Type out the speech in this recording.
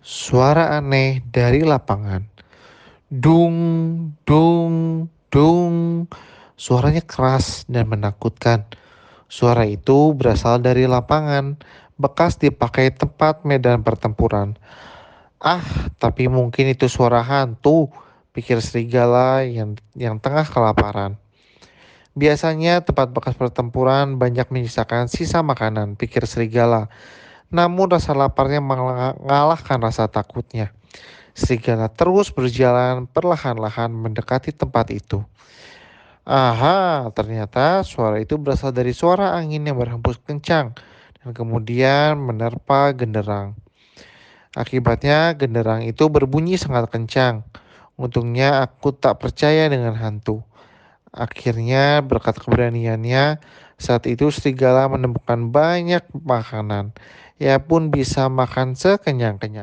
Suara aneh dari lapangan. Dung, dung, dung. Suaranya keras dan menakutkan. Suara itu berasal dari lapangan, bekas dipakai tempat medan pertempuran. Ah, tapi mungkin itu suara hantu, pikir serigala yang tengah kelaparan. Biasanya tempat bekas pertempuran banyak menyisakan sisa makanan, pikir serigala. Namun rasa laparnya mengalahkan rasa takutnya. Serigala terus berjalan perlahan-lahan mendekati tempat itu. Aha, ternyata suara itu berasal dari suara angin yang berhembus kencang dan kemudian menerpa genderang. Akibatnya genderang itu berbunyi sangat kencang. Untungnya aku tak percaya dengan hantu. Akhirnya berkat keberaniannya, saat itu serigala menemukan banyak makanan. Ia pun bisa makan sekenyang-kenyang.